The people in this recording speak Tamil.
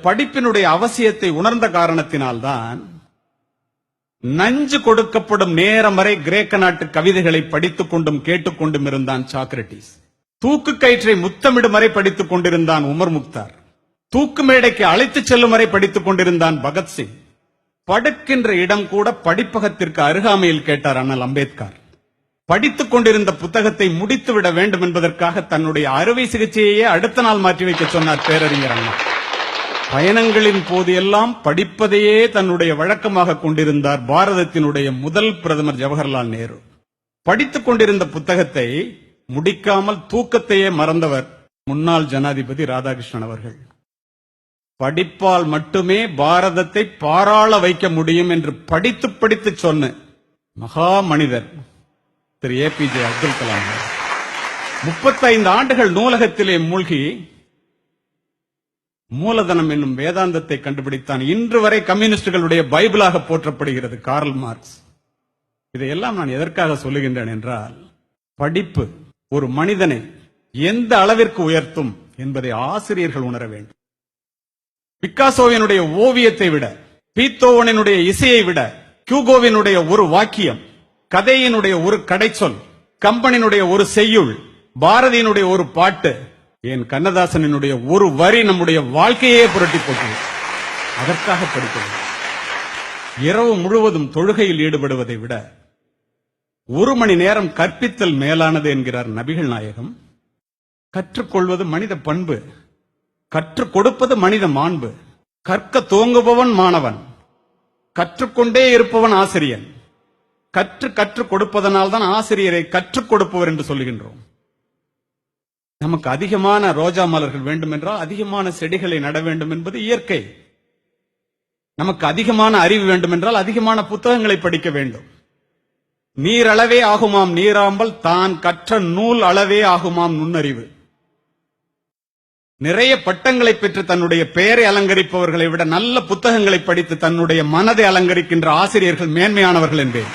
படிப்பினுடைய அவசியத்தை உணர்ந்த காரணத்தினால்தான் நஞ்சு கொடுக்கப்படும் நேரம் வரை கிரேக்க நாட்டு கவிதைகளை படித்துக் கொண்டும் கேட்டுக்கொண்டும் இருந்தான் சாக்ரட்டிஸ். தூக்கு கயிற்றை முத்தமிடும் வரை படித்துக் கொண்டிருந்தான் உமர் முக்தார். தூக்கு மேடைக்கு அழைத்துச் செல்லும் வரை படித்துக் கொண்டிருந்தான் பகத்சிங். படுக்கின்ற இடம் கூட படிப்பகத்திற்கு அருகாமையில் கேட்டார் அண்ணல் அம்பேத்கர். படித்துக் கொண்டிருந்த புத்தகத்தை முடித்துவிட வேண்டும் என்பதற்காக தன்னுடைய அறுவை சிகிச்சையே அடுத்த நாள் மாற்றி வைக்க சொன்னார் பேரறிஞர் அண்ணா. பயணங்களின் போது எல்லாம் படிப்பதையே தன்னுடைய வழக்கமாக கொண்டிருந்தார் பாரதத்தினுடைய முதல் பிரதமர் ஜவஹர்லால் நேரு. படித்துக் கொண்டிருந்த புத்தகத்தை முடிக்காமல் தூக்கத்தையே மறந்தவர் முன்னாள் ஜனாதிபதி ராதாகிருஷ்ணன் அவர்கள். படிப்பால் மட்டுமே பாரதத்தை பாராள வைக்க முடியும் என்று படித்து படித்து சொன்ன மகா மனிதர் திரு ஏபிஜே அப்துல் கலாம். 35 ஆண்டுகள் நூலகத்திலே மூழ்கி மூலதனம் என்னும் வேதாந்தத்தை கண்டுபிடித்தான். இன்று வரை கம்யூனிஸ்டுகளுடைய பைபிளாக போற்றப்படுகிறது கார்ல் மார்க்ஸ். இதையெல்லாம் நான் எதற்காக சொல்லுகின்றேன் என்றால், படிப்பு ஒரு மனிதனை எந்த அளவிற்கு உயர்த்தும் என்பதை ஆசிரியர்கள் உணர வேண்டும். பிக்காசோவினுடைய ஓவியத்தை விட, பீத்தோவனினுடைய இசையை விட, கியூகோவினுடைய ஒரு வாக்கியம், கதையினுடைய ஒரு கடைச்சொல், கம்பனினுடைய ஒரு செய்யுள், பாரதியினுடைய ஒரு பாட்டு, என் கண்ணதாசனினுடைய ஒரு வரி நம்முடைய வாழ்க்கையே புரட்டி போட்டது. அதற்காக படிப்பது. இரவு முழுவதும் தொழுகையில் ஈடுபடுவதை விட 1 மணி நேரம் கற்பித்தல் மேலானது என்கிறார் நபிகள் நாயகம். கற்றுக்கொள்வது மனித பண்பு, கற்றுக் கொடுப்பது மனித மாண்பு. கற்க துவங்குபவன் மாணவன், கற்றுக்கொண்டே இருப்பவன் ஆசிரியன். கற்றுக் கொடுப்பதனால் தான் ஆசிரியரை கற்றுக் கொடுப்பவர் என்று சொல்லுகின்றோம். நமக்கு அதிகமான ரோஜா மலர்கள் வேண்டும் என்றால் அதிகமான செடிகளை நட வேண்டும் என்பது இயற்கை. நமக்கு அதிகமான அறிவு வேண்டும் என்றால் அதிகமான புத்தகங்களை படிக்க வேண்டும். நீர் அளவே ஆகுமாம் நீராம்பல், தான் கற்ற நூல் அளவே ஆகுமாம் நுண்ணறிவு. நிறைய பட்டங்களை பெற்று தன்னுடைய பெயரை அலங்கரிப்பவர்களை விட நல்ல புத்தகங்களை படித்து தன்னுடைய மனதை அலங்கரிக்கின்ற ஆசிரியர்கள் மேன்மையானவர்கள் என்பேன்.